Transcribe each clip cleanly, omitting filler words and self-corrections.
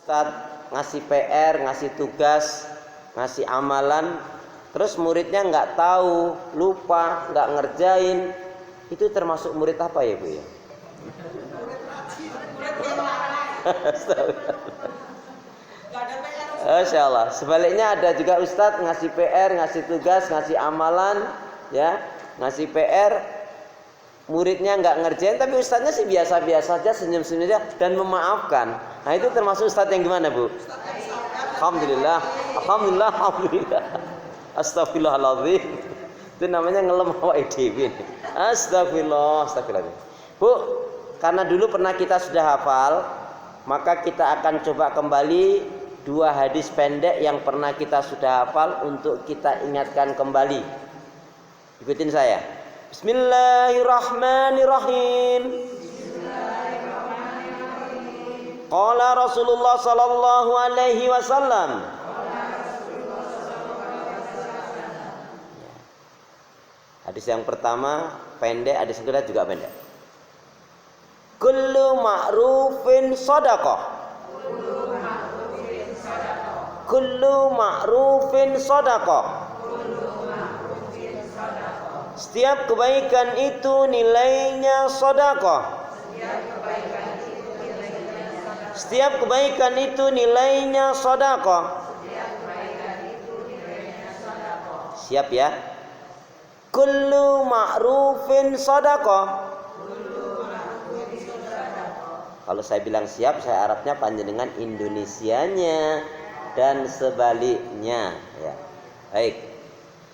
Ustadz ngasih PR, ngasih tugas, ngasih amalan, terus muridnya nggak tahu, lupa, nggak ngerjain, itu termasuk murid apa ya Bu ya? Masya Allah. Sebaliknya ada juga Ustadz ngasih PR, ngasih tugas, ngasih amalan, ya, ngasih PR, muridnya nggak ngerjain, tapi ustadznya sih biasa-biasa saja, senyum-senyum saja dan memaafkan. Nah itu termasuk ustadz yang gimana Bu? Alhamdulillah, alhamdulillah, alhamdulillah. Astagfirullahaladzim. Itu namanya ngelem awake dhewe. Astagfirullah, astagfirullah. Bu, karena dulu pernah kita sudah hafal, maka kita akan coba kembali 2 hadis pendek yang pernah kita sudah hafal untuk kita ingatkan kembali. Ikutin saya. Bismillahirrahmanirrahim. Qala Rasulullah sallallahu alaihi wasallam. Hadis yang pertama pendek, hadis yang kedua juga pendek. Kullu ma'rufin shadaqah. Kullu ma'rufin shadaqah. Setiap kebaikan itu nilainya sedekah. Setiap kebaikan itu nilainya sedekah. Siap ya? Kullu ma'rufin sedekah. Kalau saya bilang siap, saya Arabnya panjenengan Indonesianya dan sebaliknya ya. Baik.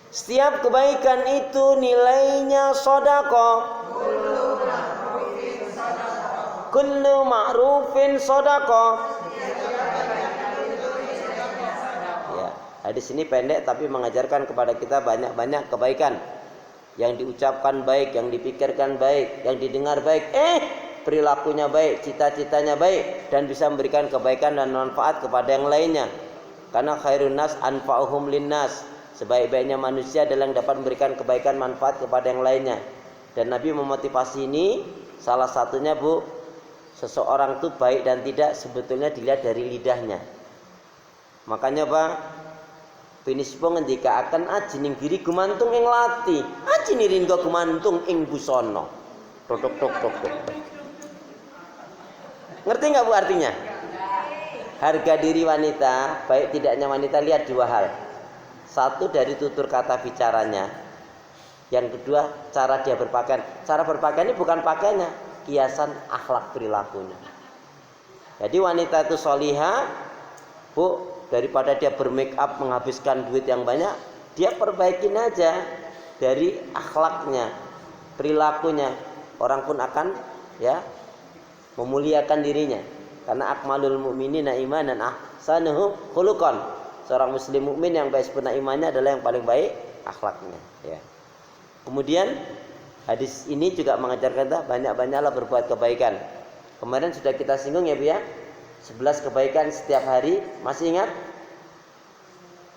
Setiap kebaikan itu nilainya sedekah. Kullu ma'rufin sedekah. Ya, hadis ini pendek tapi mengajarkan kepada kita banyak-banyak kebaikan. Yang diucapkan baik, yang dipikirkan baik, yang didengar baik, perilakunya baik, cita-citanya baik dan bisa memberikan kebaikan dan manfaat kepada yang lainnya. Karena khairun nas anfa'uhum linnas. Sebaik-baiknya manusia adalah yang dapat memberikan kebaikan manfaat kepada yang lainnya. Dan Nabi memotivasi ini salah satunya Bu, seseorang itu baik dan tidak sebetulnya dilihat dari lidahnya. Makanya Pak, pinispo ngendika akan ajining diri gumantung ing lati, ajinirin go gumantung ing busono. Tok. Ngerti nggak Bu artinya? Harga diri wanita, baik tidaknya wanita lihat 2 hal. Satu dari tutur kata bicaranya. Yang kedua cara dia berpakaian. Cara berpakaian ini bukan pakaiannya, kiasan akhlak perilakunya. Jadi wanita itu solihah Bu, daripada dia bermake up menghabiskan duit yang banyak, dia perbaikin aja dari akhlaknya, perilakunya. Orang pun akan ya memuliakan dirinya. Karena akmalul mu'minina imanan ahsanuhum khuluqan. Seorang muslim mukmin yang baik sempurna imannya adalah yang paling baik akhlaknya ya. Kemudian hadis ini juga mengajarkan kita banyak-banyaklah berbuat kebaikan. Kemarin sudah kita singgung ya Bu ya. 11 kebaikan setiap hari, masih ingat?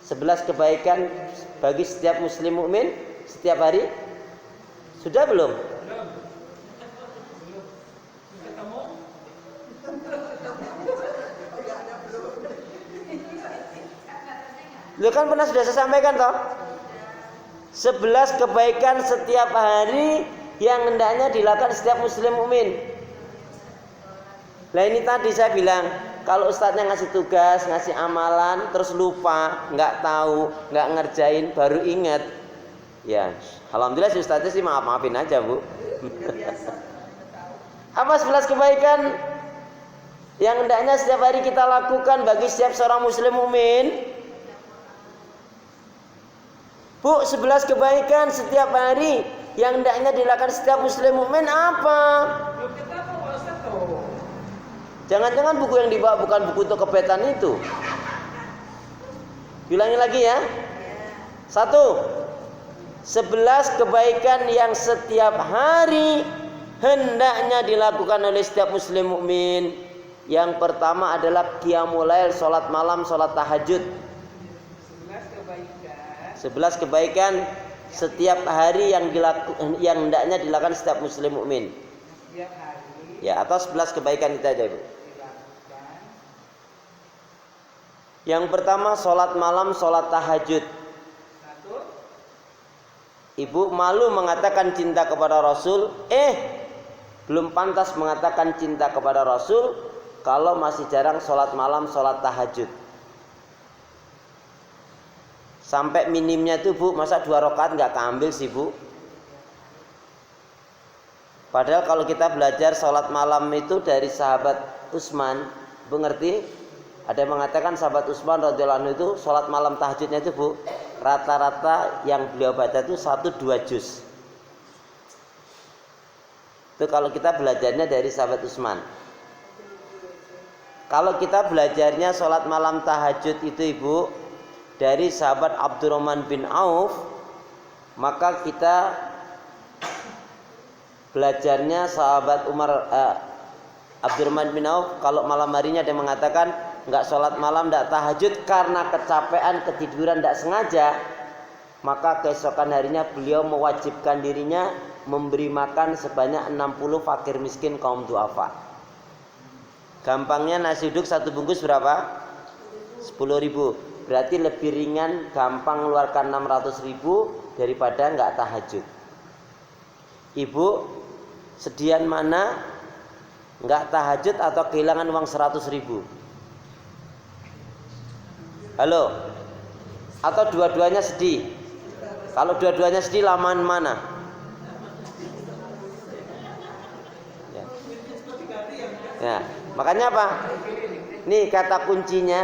11 kebaikan bagi setiap muslim mukmin setiap hari? Sudah belum? Lu kan pernah sudah saya sampaikan toh? 11 kebaikan setiap hari yang hendaknya dilakukan setiap muslim mukmin. Nah ini tadi saya bilang, kalau ustadznya ngasih tugas, ngasih amalan, terus lupa, nggak tahu, nggak ngerjain, baru ingat. Ya, alhamdulillah si ustadznya sih maafin aja Bu. Apa 11 kebaikan yang hendaknya setiap hari kita lakukan bagi setiap seorang muslim mukmin? Bu, 11 kebaikan setiap hari yang hendaknya dilakukan setiap muslim mukmin apa? Jangan-jangan buku yang dibawa bukan buku untuk kepetan itu. Bilangin lagi ya. 1. 11 kebaikan yang setiap hari hendaknya dilakukan oleh setiap muslim mukmin. Yang pertama adalah qiyamul lail, salat malam, salat tahajud. 11 kebaikan setiap hari yang hendaknya dilakukan setiap muslim mukmin. Ya, atau 11 kebaikan itu aja Bu. Yang pertama sholat malam, sholat tahajud. Ibu malu mengatakan cinta kepada Rasul, belum pantas mengatakan cinta kepada Rasul kalau masih jarang sholat malam, sholat tahajud. Sampai minimnya itu Bu, masa 2 rakaat nggak keambil sih Bu? Padahal kalau kita belajar sholat malam itu dari sahabat Utsman, Bu ngerti? Ada yang mengatakan sahabat Utsman radhiyallahu anhu itu sholat malam tahajudnya itu Bu, rata-rata yang beliau baca itu 1-2 juz. Itu kalau kita belajarnya dari sahabat Utsman. Kalau kita belajarnya sholat malam tahajud itu Ibu dari sahabat Abdurrahman bin Auf, maka kita belajarnya sahabat Abdurrahman bin Auf. Kalau malam harinya dia mengatakan enggak sholat malam, enggak tahajud karena kecapean, ketiduran, enggak sengaja, maka keesokan harinya beliau mewajibkan dirinya memberi makan sebanyak 60 fakir miskin kaum duafa. Gampangnya nasi uduk 1 bungkus berapa? 10.000. Berarti lebih ringan, gampang mengeluarkan 600.000 daripada enggak tahajud. Ibu sedian mana? Enggak tahajud atau kehilangan uang 100.000? Halo? Atau dua-duanya sedih? Kalau dua-duanya sedih, lamaan mana? Ya, makanya apa? Nih kata kuncinya,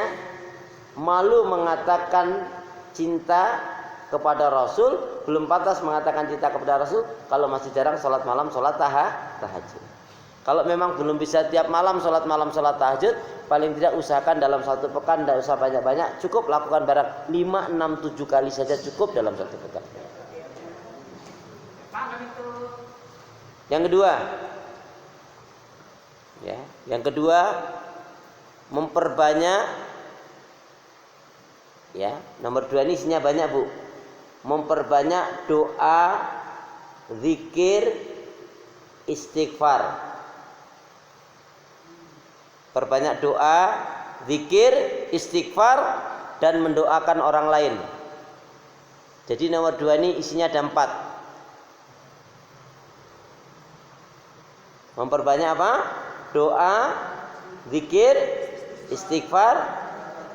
malu mengatakan cinta kepada Rasul, belum pantas mengatakan cinta kepada Rasul kalau masih jarang sholat malam, sholat tahajud. Kalau memang belum bisa tiap malam sholat malam, sholat tahajud, paling tidak usahakan dalam 1 pekan, tidak usah banyak-banyak, cukup lakukan barang 5, 6, 7 kali saja cukup dalam 1 pekan. Yang kedua, memperbanyak. Ya, nomor 2 ini isinya banyak Bu. Memperbanyak doa, zikir, istighfar. Perbanyak doa, zikir, istighfar, dan mendoakan orang lain. Jadi nomor 2 ini isinya ada 4. Memperbanyak apa? Doa, zikir, istighfar,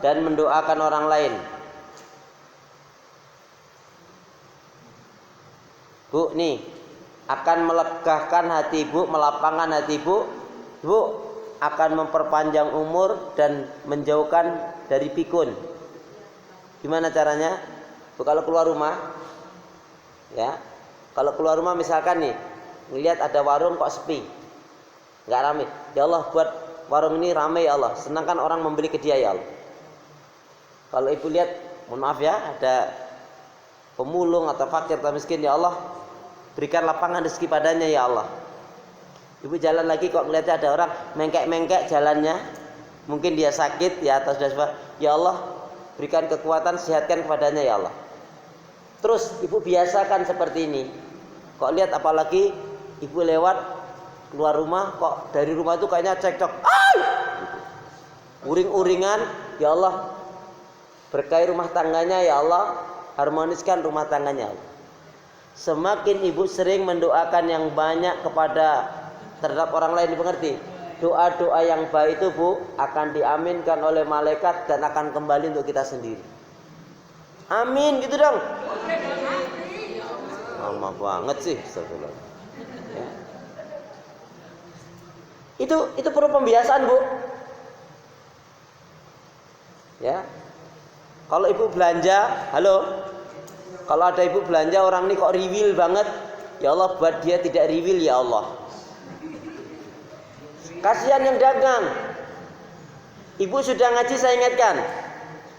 dan mendoakan orang lain. Bu, nih akan melegakan hati Ibu, melapangkan hati Ibu. Ibu akan memperpanjang umur dan menjauhkan dari pikun. Gimana caranya? Bu, kalau keluar rumah, ya, kalau keluar rumah misalkan nih, ngelihat ada warung kok sepi, nggak rame. Ya Allah, buat warung ini rame ya Allah. Senangkan orang membeli ke dia ya Allah. Kalau Ibu lihat, mohon maaf ya, ada pemulung atau fakir atau miskin, ya Allah, berikan lapangan rezeki padanya ya Allah. Ibu jalan lagi kok melihatnya ada orang mengkek-mengkek jalannya, mungkin dia sakit ya atau sudah, ya Allah, berikan kekuatan, sehatkan kepadanya ya Allah. Terus Ibu biasakan seperti ini. Kok lihat apalagi Ibu lewat keluar rumah, kok dari rumah itu kayaknya cekcok, uring-uringan, ya Allah, berkahi rumah tangganya ya Allah, harmoniskan rumah tangganya. Semakin Ibu sering mendoakan yang banyak kepada terhadap orang lain, dimengerti, doa-doa yang baik itu Bu akan diaminkan oleh malaikat dan akan kembali untuk kita sendiri. Amin gitu dong. Lama banget sih, astagfirullah. Ya. Itu perlu pembiasaan Bu. Ya. Kalau Ibu belanja, halo. Kalau ada Ibu belanja orang ini kok riwil banget, ya Allah buat dia tidak riwil ya Allah. Kasihan yang dagang. Ibu sudah ngaji, saya ingatkan.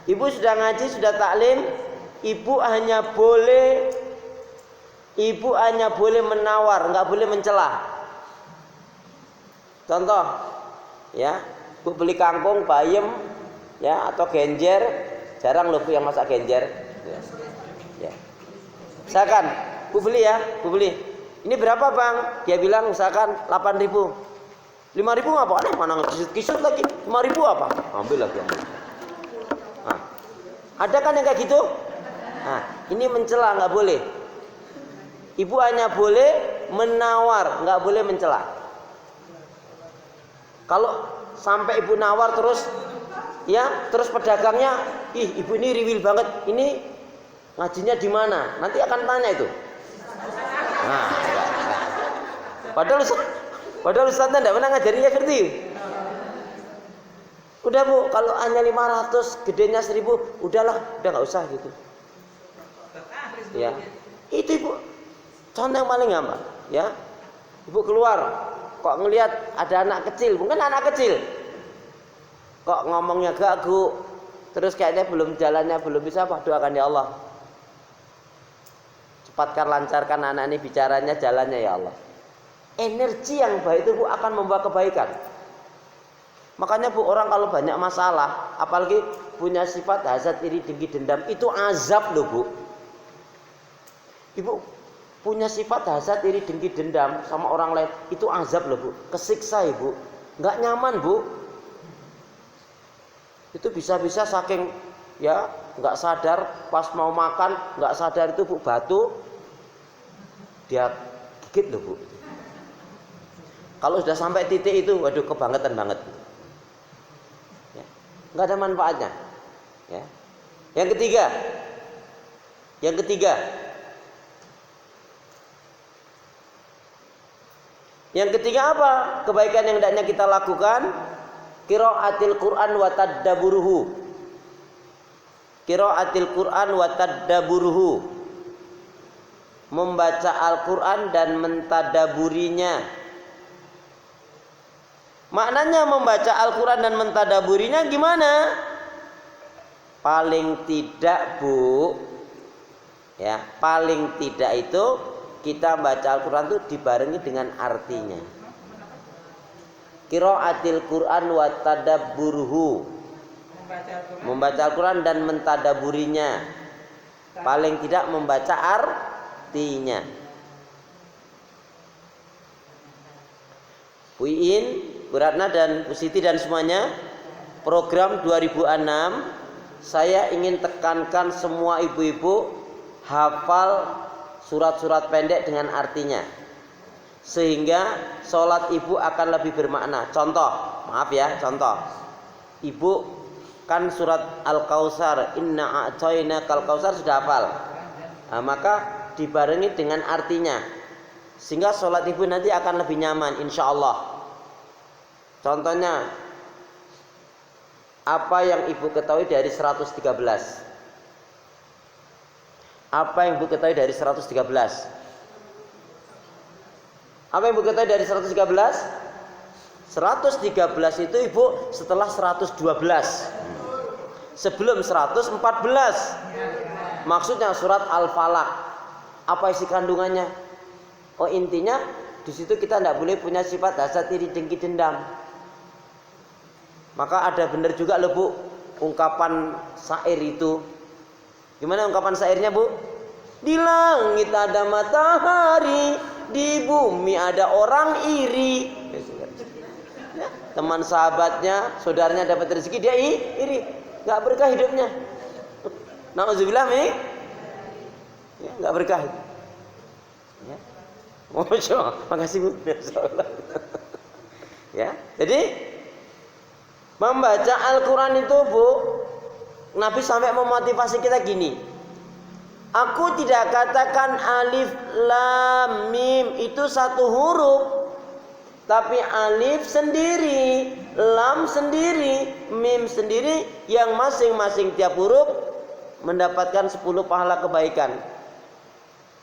Ibu sudah ngaji, sudah taklim. Ibu hanya boleh menawar, nggak boleh mencela. Contoh, ya, Bu beli kangkung, bayam, ya, atau genjer. Jarang loh Bu yang masak genjer. Ya. Misalkan, Bu beli ya, Bu beli. Ini berapa Bang? Dia bilang misalkan 8.000. 5.000 apa? Mana kisut lagi? 5.000 apa? Ambil lagi. Nah, ada kan yang kayak gitu? Nah, ini mencela nggak boleh. Ibu hanya boleh menawar, nggak boleh mencela. Kalau sampai ibu nawar terus, ya terus pedagangnya, ih ibu ini riwil banget, ini ngajinya di mana? Nanti akan tanya itu. Nah, padahal ustadznya tidak pernah ngajarinya seperti itu. Udah bu, kalau hanya 500, gedenya 1000, udahlah, udah nggak usah gitu. Ya, itu ibu. Contoh yang paling gampang, ya. Ibu keluar, kok ngelihat ada anak kecil, mungkin anak kecil. Kok ngomongnya gagu, terus kayaknya belum jalannya, belum bisa, apa doakan ya Allah. Cepatkan, lancarkan anak ini bicaranya, jalannya ya Allah. Energi yang baik itu bu akan membawa kebaikan. Makanya bu, orang kalau banyak masalah, apalagi punya sifat hasad, iri, dengki, dendam, itu azab loh bu. Ibu punya sifat hasad, iri, dengki, dendam sama orang lain, itu azab loh bu, kesiksa ibu, nggak nyaman bu. Itu bisa-bisa saking ya nggak sadar, pas mau makan nggak sadar itu bu, batu dia gigit loh bu. Kalau sudah sampai titik itu, waduh kebangetan banget. Ya, nggak ada manfaatnya. Ya. Yang ketiga apa? Kebaikan yang hendaknya kita lakukan, qiraatil Quran wa tadabburuhu. Qiraatil Quran wa tadabburuhu. Membaca Al-Quran dan mentadaburinya. Maknanya membaca Al-Quran dan mentadaburinya gimana? Paling tidak bu, ya paling tidak itu kita baca Al-Quran itu dibarengi dengan artinya. Qiraatil Quran wa tadabburuhu. Membaca Al-Quran dan mentadaburinya. Paling tidak membaca artinya. Bu Iin, Bu Ratna dan Bu Siti dan semuanya, program 2006 saya ingin tekankan semua ibu-ibu hafal surat-surat pendek dengan artinya, sehingga sholat ibu akan lebih bermakna. Contoh, maaf ya, contoh, ibu kan surat Al-Kautsar, inna a'tainakal kautsar sudah hafal. Nah, maka dibarengi dengan artinya, sehingga sholat ibu nanti akan lebih nyaman insya Allah. Contohnya, apa yang ibu ketahui dari 113? Apa yang ibu ketahui dari 113? Apa yang ibu ketahui dari 113? 113 itu ibu setelah 112. Sebelum 114. Maksudnya surat Al-Falaq. Apa isi kandungannya? Oh, intinya di situ kita tidak boleh punya sifat hasad, iri, dengki, dendam. Maka ada benar juga loh bu, ungkapan syair itu. Gimana ungkapan syairnya bu? Di langit ada matahari, di bumi ada orang iri. Ya, teman sahabatnya, saudaranya dapat rezeki, dia iri, nggak berkah hidupnya. Nauzubillah nih, ya, nggak berkah. Ya. Makasih bu. Ya, jadi membaca Al-Quran itu bu, Nabi sampai memotivasi kita gini. Aku tidak katakan alif lam mim itu satu huruf, tapi alif sendiri, lam sendiri, mim sendiri, yang masing-masing tiap huruf mendapatkan 10 pahala kebaikan.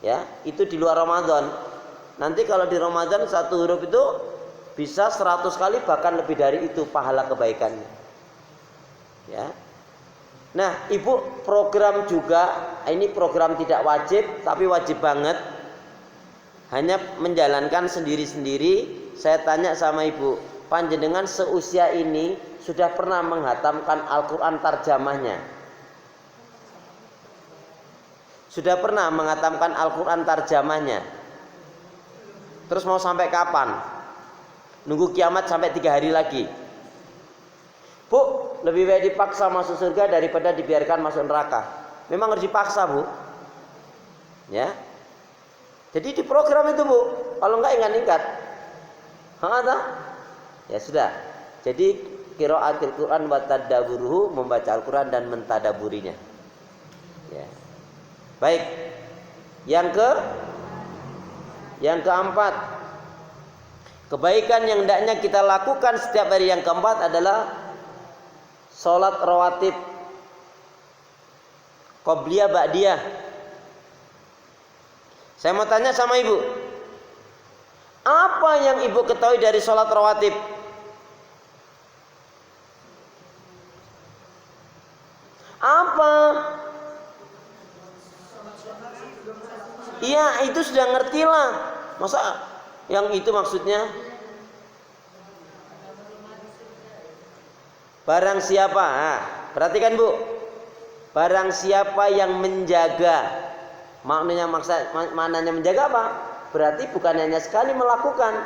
Ya, itu di luar Ramadan. Nanti kalau di Ramadan satu huruf itu bisa 100 kali bahkan lebih dari itu pahala kebaikannya. Ya. Nah, ibu program juga, ini program tidak wajib tapi wajib banget. Hanya menjalankan sendiri-sendiri. Saya tanya sama ibu, panjenengan seusia ini sudah pernah menghatamkan Al-Quran tarjamahnya? Sudah pernah menghatamkan Al-Quran tarjamahnya? Terus mau sampai kapan? Nunggu kiamat sampai 3 hari lagi. Bu, lebih baik dipaksa masuk surga daripada dibiarkan masuk neraka. Memang harus dipaksa, Bu. Ya. Jadi diprogram itu, Bu. Kalau enggak ingat-ingat. Ya sudah. Jadi qiraatul Quran wa tadabburuhu, membaca Al-Quran dan mentadaburinya. Ya. Baik. Yang keempat, kebaikan yang hendaknya kita lakukan setiap hari yang keempat adalah sholat rawatib qobliyah ba'diyah. Saya mau tanya sama ibu, apa yang ibu ketahui dari sholat rawatib? Apa? Iya, itu sudah ngerti lah. Masa yang itu maksudnya? Barang siapa? Perhatikan, Bu. Barang siapa yang menjaga. Maknanya menjaga apa? Berarti bukan hanya sekali melakukan.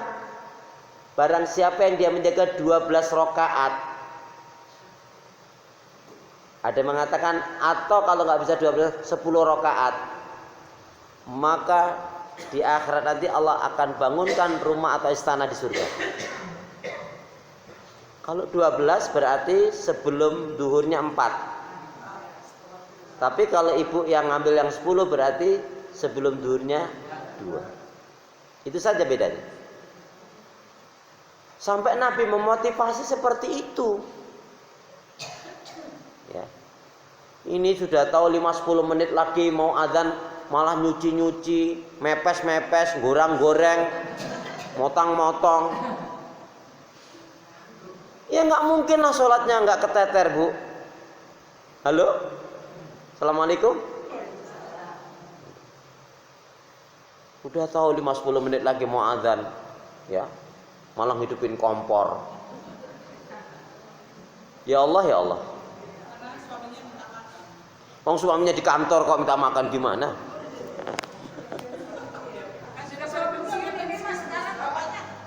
Barang siapa yang dia menjaga 12 rakaat. Ada yang mengatakan atau kalau nggak bisa 12, 10 rakaat. Maka di akhirat nanti Allah akan bangunkan rumah atau istana di surga. Kalau 12 berarti sebelum duhurnya 4. Tapi kalau ibu yang ngambil yang 10 berarti sebelum duhurnya 2. Itu saja bedanya. Sampai Nabi memotivasi seperti itu. Ya. Ini sudah tahu 5-10 menit lagi mau azan, malah nyuci-nyuci, mepes-mepes, goreng-goreng, motong-motong. Ya nggak mungkin lah sholatnya nggak keteter, Bu. Halo, assalamualaikum. Udah tahu 5-10 menit lagi mau azan, ya, malah hidupin kompor. Ya Allah, ya Allah. Wong suaminya di kantor kok minta makan gimana?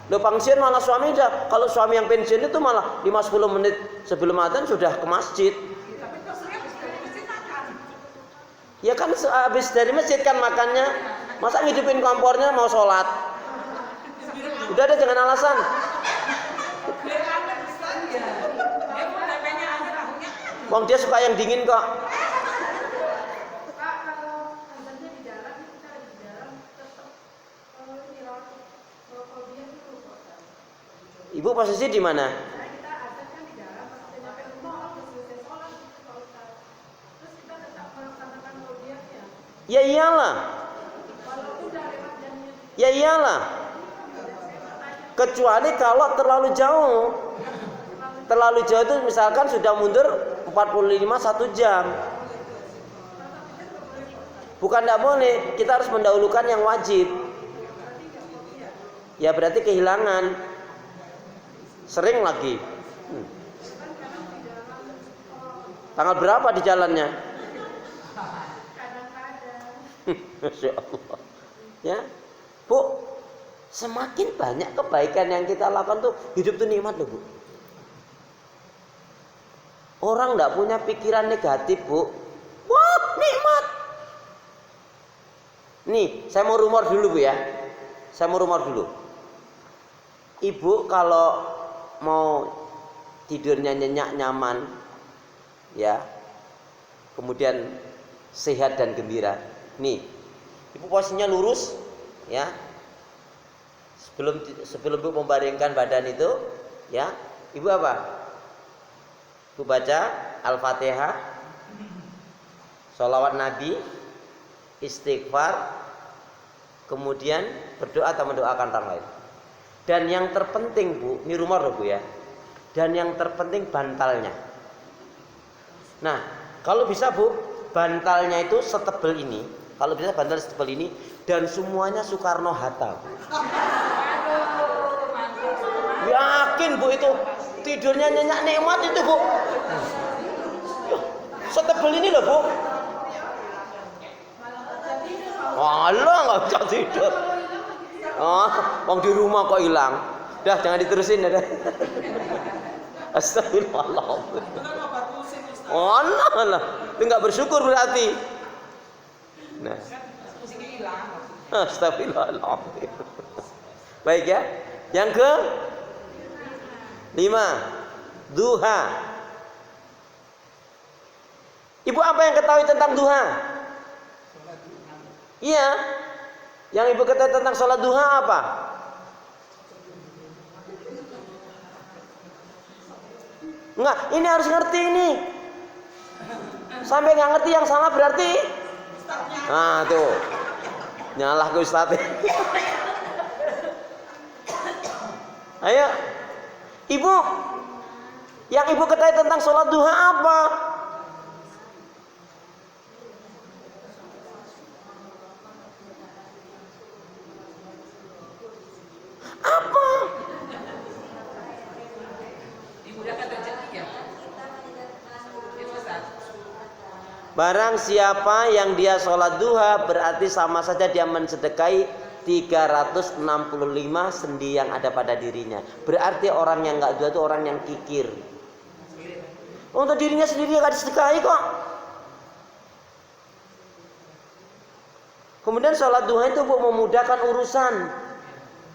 Lo pensiun malah suami dah. Kalau suami yang pensiun itu malah 5-10 menit sebelum adzan sudah ke masjid. Ya kan habis dari masjid kan makannya. Masa ngidupin kompornya mau sholat? Udah deh, jangan alasan. Wong dia suka yang dingin kok. Ibu posisi di mana? Ya iyalah. Ya iyalah. Kecuali kalau terlalu jauh. Terlalu jauh itu misalkan sudah mundur 45 1 jam. Bukan tidak boleh, kita harus mendahulukan yang wajib. Ya berarti kehilangan. Sering lagi. Tanggal berapa di jalannya? Masya Allah. Ya, Bu, semakin banyak kebaikan yang kita lakukan tuh hidup tuh nikmat loh, Bu. Orang tidak punya pikiran negatif, Bu. Wah, nikmat. Nih, saya mau rumor dulu, Bu ya. Saya mau rumor dulu. Ibu kalau mau tidurnya nyenyak nyaman, ya, kemudian sehat dan gembira. Nih, ibu posisinya lurus, ya. Sebelum ibu membaringkan badan itu, ya, ibu apa? Ibu baca Al-Fatihah, sholawat Nabi, istighfar, kemudian berdoa atau mendoakan orang lain. Dan yang terpenting, Bu, ini rumor loh, Bu ya. Dan yang terpenting bantalnya. Nah, kalau bisa, Bu, bantalnya itu setebal ini. Kalau bisa bantal setebal ini dan semuanya Soekarno Hatta. Yakin, Bu, itu tidurnya nyenyak nikmat itu, Bu. Setebal ini loh, Bu. Walah, nggak bisa tidur. Oh, wong di rumah kok hilang. Dah, jangan diterusin dah. Astagfirullahaladzim. Oh lah, itu nggak bersyukur berarti. Nah, astagfirullahaladzim. Baik ya. Yang ke 5, duha. Ibu apa yang ketahui tentang duha? Iya. Yang ibu ketahui tentang sholat duha apa? Enggak, ini harus ngerti ini. Sampai nggak ngerti yang salah berarti. Nah tuh, nyalah ke Ustadz. Ayo, ibu, yang ibu ketahui tentang sholat duha apa? Apa? Barang siapa yang dia sholat duha berarti sama saja dia mensedekahi 365 sendi yang ada pada dirinya. Berarti orang yang nggak duha itu orang yang kikir. Untuk dirinya sendiri nggak disedekahi kok. Kemudian sholat duha itu bu memudahkan urusan,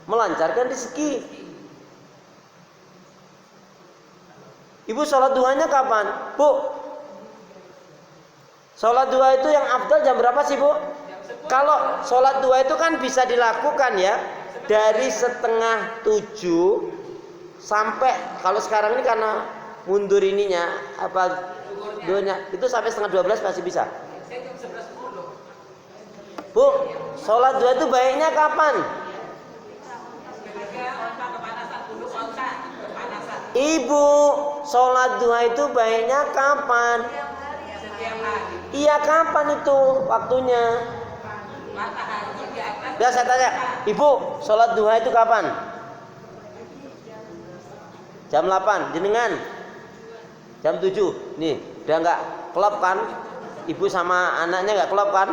melancarkan rezeki. Ibu sholat duhanya kapan, bu? Sholat duha itu yang afdal jam berapa sih bu? Kalau sholat duha itu kan bisa dilakukan ya dari 6:30 sampai, kalau sekarang ini karena mundur ininya apa duhanya itu sampai 11:30 masih bisa. Bu, sholat duha itu baiknya kapan? Ibu, sholat duha itu baiknya kapan? Iya, kapan itu waktunya? Udah saya tanya, ibu, sholat duha itu kapan? Jam 8, jenengan? Jam 7, nih, udah nggak klop kan? Ibu sama anaknya nggak klop kan?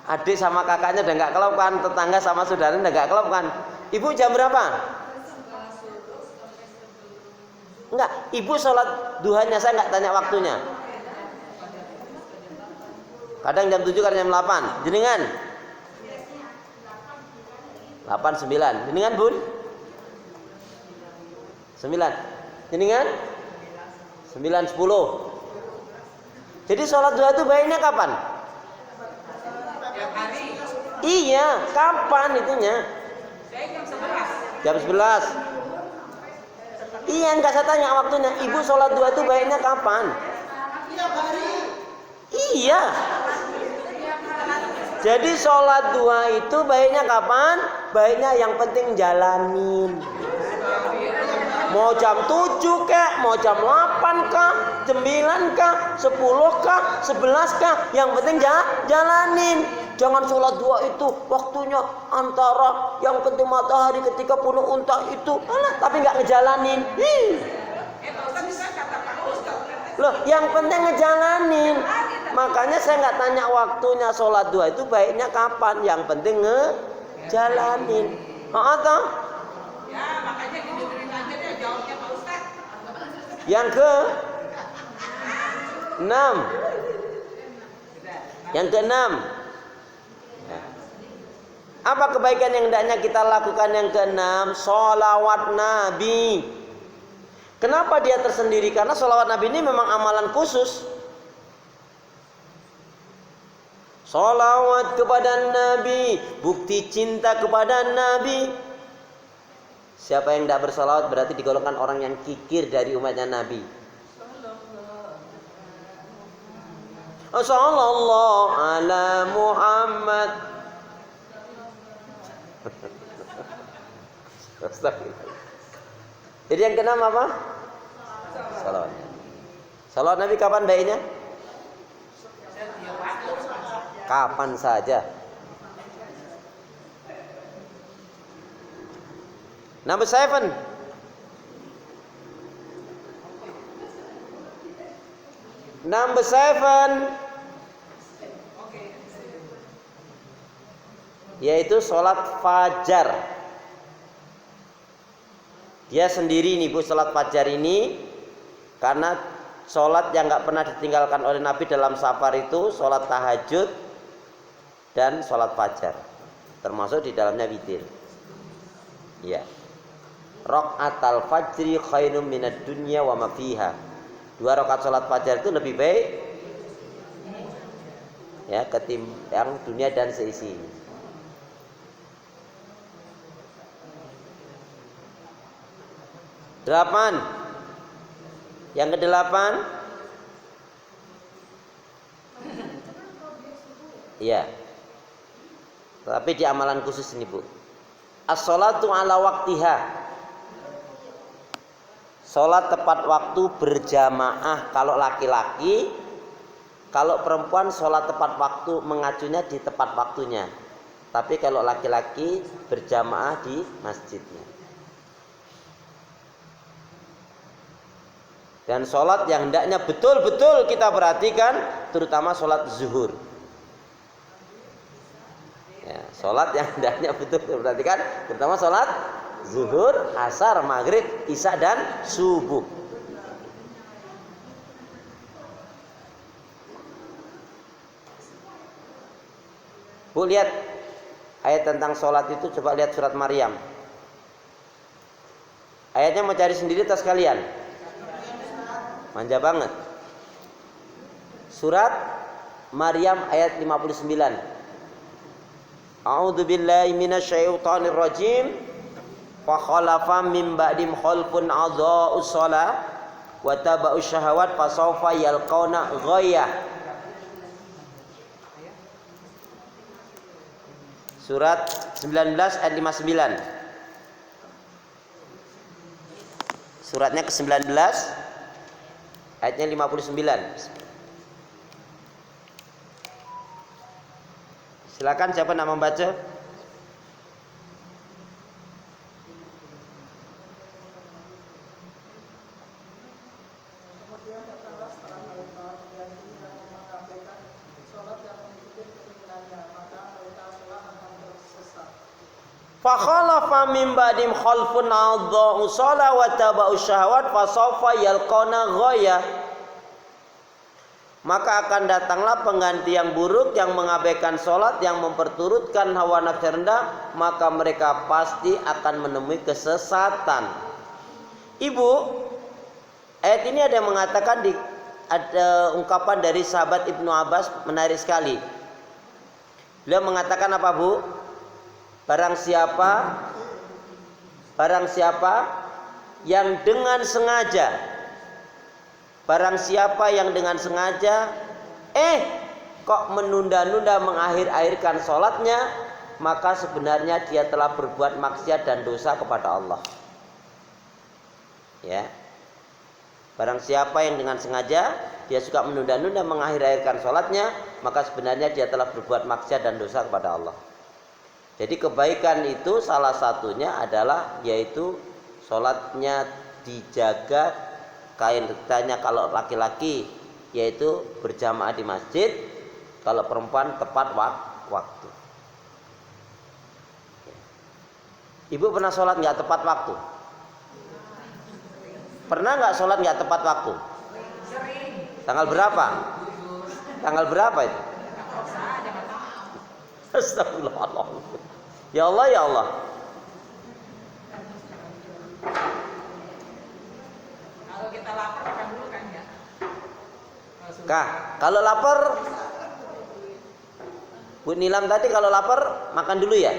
Adik sama kakaknya udah nggak klop kan? Tetangga sama saudaranya udah nggak klop kan? Ibu jam berapa? Enggak, ibu sholat duhanya saya nggak tanya waktunya. Kadang jam 7, kadang jam 8. Jenengan? 8, 9. Jenengan bun? 9. Jenengan? 9, 10. Jadi sholat duha itu baiknya kapan? Iya, kapan itunya? Jam 11. Iya, enggak saya tanya waktunya. Ibu sholat duha itu baiknya kapan? Iya. Jadi sholat duha itu baiknya kapan? Baiknya yang penting jalanin. Mau jam 7 kah? Mau jam 8 kah? 9 kah? 10 kah? 11 kah? Yang penting jalanin. Jangan sholat duha itu waktunya antara yang penting matahari ketika penuh unta itu. Alah, tapi nggak ngejalanin. Loh, yang penting ngejalanin. Makanya saya nggak tanya waktunya sholat duha itu baiknya kapan. Yang penting ngejalanin. Atau? Ya, makanya didengerin aja deh jawabnya Pak Ustaz. Yang ke 6. Yang ke 6. Apa kebaikan yang hendaknya kita lakukan yang ke-6? Sholawat Nabi. Kenapa dia tersendiri? Karena sholawat Nabi ini memang amalan khusus. Sholawat kepada Nabi, bukti cinta kepada Nabi. Siapa yang tidak bersolawat berarti digolongkan orang yang kikir dari umatnya Nabi. Sallallahu ala Muhammad. Jadi yang keenam apa? Salawat. Salawat Nabi kapan baiknya? Kapan saja. Number 7. Number 7. Yaitu sholat fajar. Dia sendiri nih Bu, sholat fajar ini karena sholat yang nggak pernah ditinggalkan oleh Nabi dalam safar itu sholat tahajud dan sholat fajar, termasuk di dalamnya witir. Ya. Raqatal fajri khairum minad dunya wa ma fiha. 2 rakaat sholat fajar itu lebih baik ya ketimbang dunia dan seisinya. Delapan. Yang ke-8. Iya. Tapi di amalan khusus ini Bu. As-sholatu ala waktiha. Sholat tepat waktu berjamaah kalau laki-laki. Kalau perempuan sholat tepat waktu mengacunya di tepat waktunya. Tapi kalau laki-laki berjamaah di masjidnya. Dan sholat yang hendaknya betul-betul kita perhatikan, terutama sholat zuhur. Ya, sholat yang hendaknya betul-betul perhatikan, terutama sholat zuhur, asar, maghrib, isya dan subuh. Bu lihat ayat tentang sholat itu, coba lihat surat Maryam. Ayatnya mau cari sendiri atau sekalian? Manja banget. Surat Maryam ayat 59. A'udzu billahi minasyaitonir rajim. Fa khalafa min ba'dim khalfun adha'us shalah wa taba'us syahawat fa sawfa yalqauna ghayah. Surat 19 ayat 59. Suratnya ke-19 ayatnya 59. Silakan siapa nak membaca? Fa khalafa min ba'dim khalfun adha'u shalah wa taba'u syahawat fa sawfa yalqana ghayah. Maka akan datanglah pengganti yang buruk yang mengabaikan sholat, yang memperturutkan hawa nafsu rendah, maka mereka pasti akan menemui kesesatan. Ibu, ayat ini ada yang mengatakan ada ungkapan dari sahabat Ibnu Abbas menarik sekali. Beliau mengatakan apa Bu? Barang siapa yang dengan sengaja, barang siapa yang dengan sengaja kok menunda-nunda mengakhir-akhirkan sholatnya, maka sebenarnya dia telah berbuat maksiat dan dosa kepada Allah. Ya, barang siapa yang dengan sengaja dia suka menunda-nunda mengakhir-akhirkan sholatnya, maka sebenarnya dia telah berbuat maksiat dan dosa kepada Allah. Jadi kebaikan itu salah satunya adalah yaitu sholatnya dijaga, kaitannya kalau laki-laki yaitu berjamaah di masjid, kalau perempuan tepat waktu. Ibu pernah sholat nggak tepat waktu? Pernah nggak sholat nggak tepat waktu? Tanggal berapa? Tanggal berapa itu? Astagfirullah. Ya Allah, ya Allah. Kalau kita lapar makan dulu kan ya? Kalau lapar, Bu Nilam tadi kalau lapar makan dulu ya?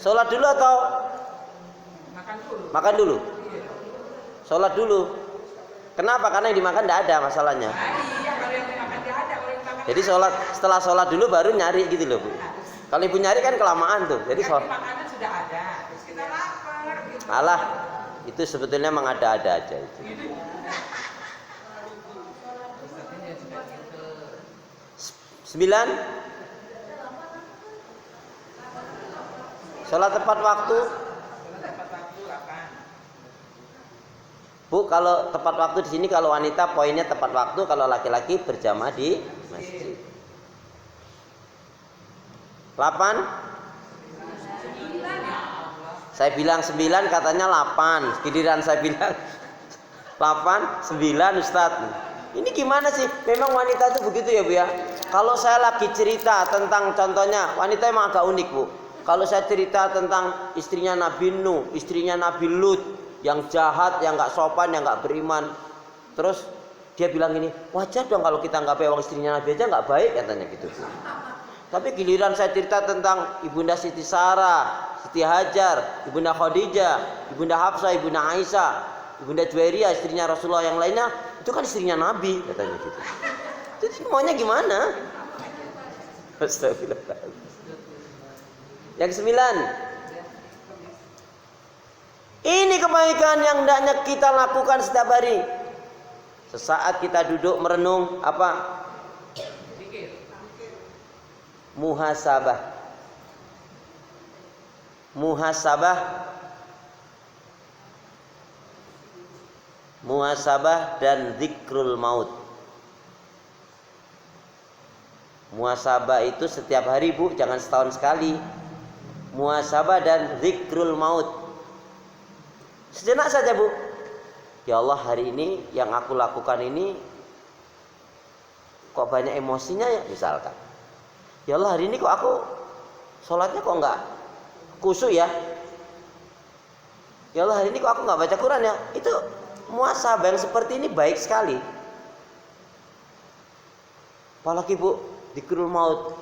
Sholat dulu atau? Makan dulu. Sholat dulu. Kenapa? Karena yang dimakan tidak ada masalahnya. Iya, kalau yang dimakan tidak ada, kalau yang dimakan. Jadi setelah sholat dulu baru nyari gitu loh Bu. Kalau ibu nyari kan kelamaan tuh. Jadi makanan sudah ada, terus kita lapar. Gitu. Alah, itu sebetulnya mengada-ada aja itu. Sembilan. Sholat tepat waktu. Bu, kalau tepat waktu di sini kalau wanita poinnya tepat waktu, kalau laki-laki berjamaah di masjid. 8. 9. Saya bilang 9, katanya 8. Giliran saya bilang 8, 9 Ustadz. Ini gimana sih? Memang wanita itu begitu ya Bu ya. Kalau saya lagi cerita tentang, contohnya wanita emang agak unik Bu. Kalau saya cerita tentang istrinya Nabi Nuh, istrinya Nabi Lut, yang jahat, yang gak sopan, yang gak beriman, terus dia bilang ini, wajar dong kalau kita nggak pewang istrinya Nabi aja nggak baik, katanya gitu Bu. Tapi giliran saya cerita tentang Ibunda Siti Sarah, Siti Hajar, Ibunda Khadijah, Ibunda Hafsah, Ibunda Aisyah, Ibunda Juwairiyah, istrinya Rasulullah yang lainnya, itu kan istrinya Nabi, katanya gitu. Jadi maunya gimana? Astagfirullah. Yang 9. Ini kebaikan yang hendaknya kita lakukan setiap hari. Sesaat kita duduk merenung apa? Muhasabah. Muhasabah dan zikrul maut. Muhasabah itu setiap hari Bu, jangan setahun sekali. Muhasabah dan zikrul maut. Sejenak saja Bu. Ya Allah, hari ini yang aku lakukan ini kok banyak emosinya ya, misalkan. Ya Allah, hari ini kok aku sholatnya kok enggak khusyuk ya. Ya Allah, hari ini kok aku enggak baca Quran ya. Itu muhasabah yang seperti ini baik sekali. Apalagi Bu, zikrul maut.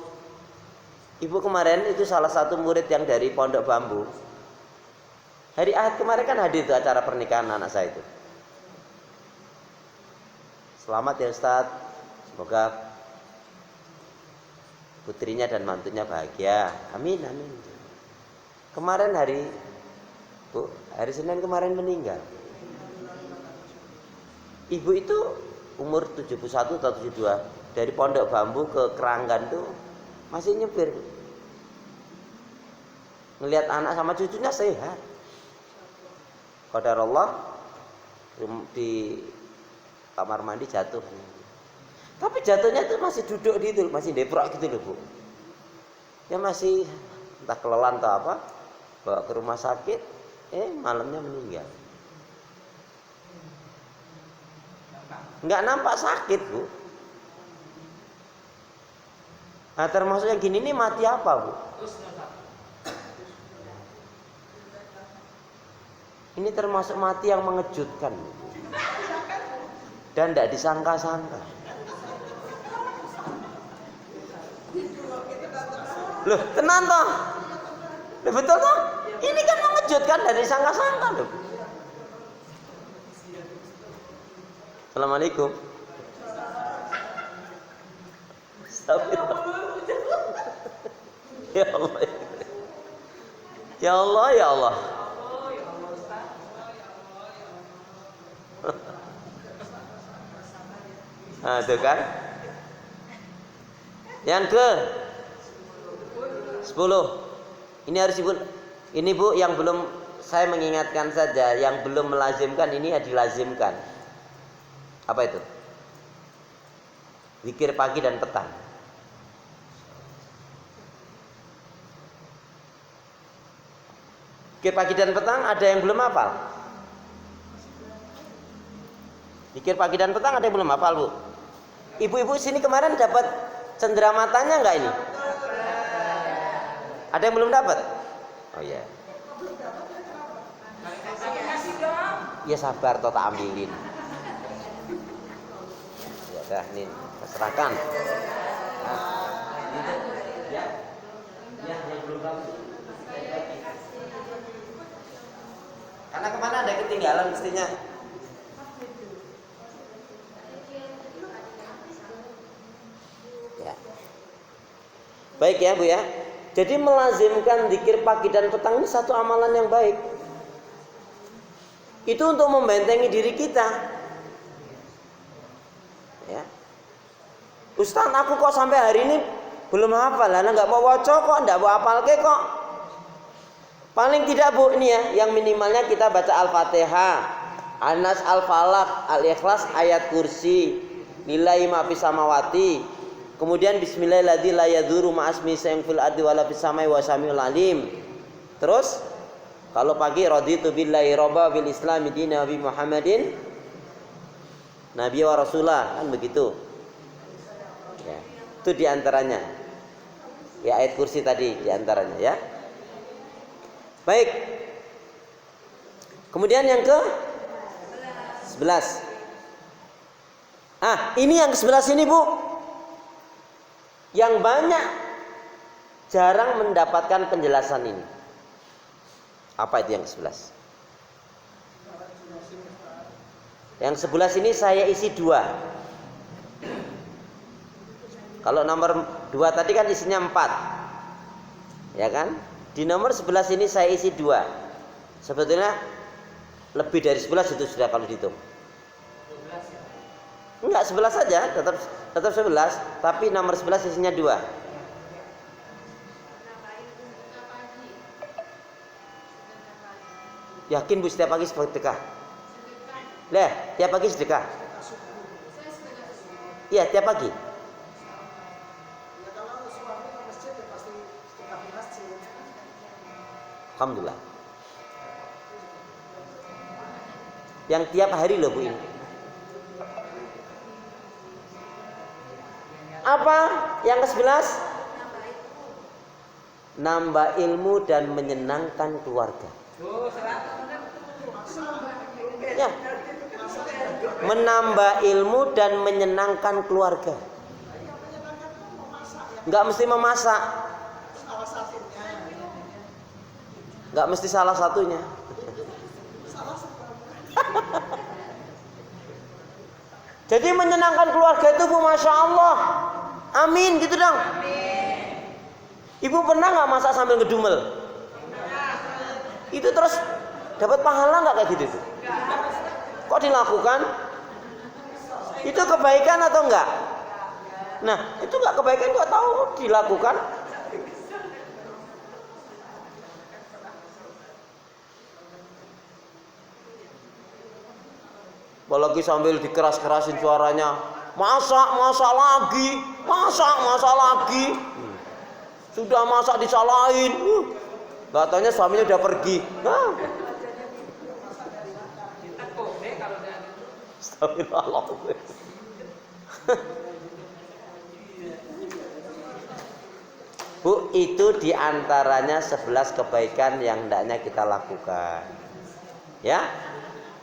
Ibu kemarin itu salah satu murid yang dari Pondok Bambu. Hari Ahad kemarin kan hadir tuh acara pernikahan anak saya itu. Selamat ya Ustadz, semoga putrinya dan mantunya bahagia. Amin, amin. Kemarin hari Senin kemarin meninggal. Ibu itu umur 71 atau 72, dari Pondok Bambu ke Keranggan tuh masih nyepir. Ngelihat anak sama cucunya sehat. Qadarullah di kamar mandi jatuh. Tapi jatuhnya itu masih duduk gitu, masih deprok gitu loh Bu. Ya masih entah kelelahan atau apa, bawa ke rumah sakit, malamnya meninggal. Nggak nampak sakit Bu. Nah termasuk yang gini nih mati apa Bu? Ini termasuk mati yang mengejutkan Bu. Dan tidak disangka-sangka. Loh, tenang toh? Loh, betul toh? Ini kan mengejutkan dari sangka-sangka loh. Assalamualaikum. Ya Allah. Ya Allah, ya Allah. Nah, itu kan. Yang ke 10. Ini harus Ibu. Ini Bu yang belum, saya mengingatkan saja, yang belum melazimkan ini ya dilazimkan. Apa itu? Zikir pagi dan petang. Zikir pagi dan petang ada yang belum hafal? Zikir pagi dan petang ada yang belum hafal Bu? Ibu-ibu sini kemarin dapat cenderamata-nya enggak ini? Ada yang belum dapat? Oh iya. Ya sabar toh tak ambilin. Ya dah nih, serahkan. Nah, ya, yang belum dapat. Karena kemana ada ketinggalan mestinya. Ya. Baik ya Bu ya. Jadi melazimkan zikir pagi dan petang ini satu amalan yang baik. Itu untuk membentengi diri kita. Ya. Ustaz, aku kok sampai hari ini belum hafal, lah nggak mau waca kok, nggak mau hafal kok. Paling tidak Bu ini ya, yang minimalnya kita baca Al-Fatihah, An-Nas, Al-Falaq, Al-Ikhlas, ayat kursi, nilai ma fis samawati. Kemudian bismillahirrahmanirrahim la yadzuru ma'asmi sayyin fil ardi wala fis samai wa samiul alim. Terus Kalau pagi raditu billahi robba bil islami dina wa bi Muhammadin nabi wa rasulah, kan begitu. Ya, itu diantaranya. Ya ayat kursi tadi diantaranya ya. Baik. Kemudian yang ke 11. Ini yang ke 11 ini Bu, yang banyak jarang mendapatkan penjelasan ini. Apa itu yang ke-11? Yang 11 ini saya isi 2. Kalau nomor 2 tadi kan isinya 4. Ya kan? Di nomor 11 ini saya isi 2. Sebetulnya lebih dari 11 itu sudah kalau dihitung. Enggak, 11 saja, tetap 11, tapi nomor 11 isinya 2. Yakin Bu setiap pagi sedekah? Lah, tiap pagi sedekah? Iya, tiap pagi. Alhamdulillah. Yang tiap hari loh Bu ini. Apa yang ke-11? Nambah ilmu dan menyenangkan keluarga. Ya. Menambah ilmu dan menyenangkan keluarga. Enggak mesti memasak. Enggak mesti salah satunya. Jadi menyenangkan keluarga itu Bu, Masya Allah. Amin gitu dong. Ibu pernah nggak masak sambil ngedumel? Itu terus dapat pahala nggak kayak gitu tuh? Kok dilakukan? Itu kebaikan atau enggak? Nah, itu enggak kebaikan kok tahu dilakukan. Apalagi sambil dikeras-kerasin suaranya, masak lagi. Sudah masak disalahin. Gak taunya suaminya udah pergi. Astagfirullah. Bu, itu diantaranya 11 kebaikan yang hendaknya kita lakukan. Ya.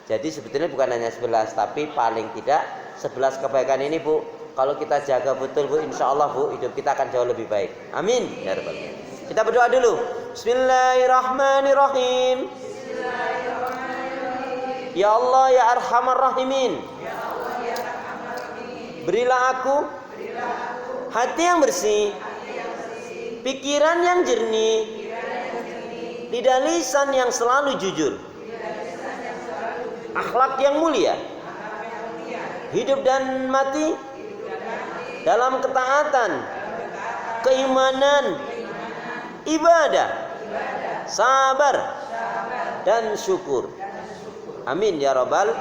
Jadi sebetulnya bukan hanya 11, tapi paling tidak 11 kebaikan ini Bu, kalau kita jaga betul Bu, insya Allah Bu, hidup kita akan jauh lebih baik. Amin. Ya Rabbal Alamin. Kita berdoa dulu. Bismillahirrahmanirrahim. Ya Allah ya Arhamar Rahimin. Berilah aku hati yang bersih, pikiran yang jernih, lidah lisan yang selalu jujur, akhlak yang mulia, hidup dan mati dalam ketaatan, keimanan, ibadah, sabar, dan syukur. Amin ya Rabbal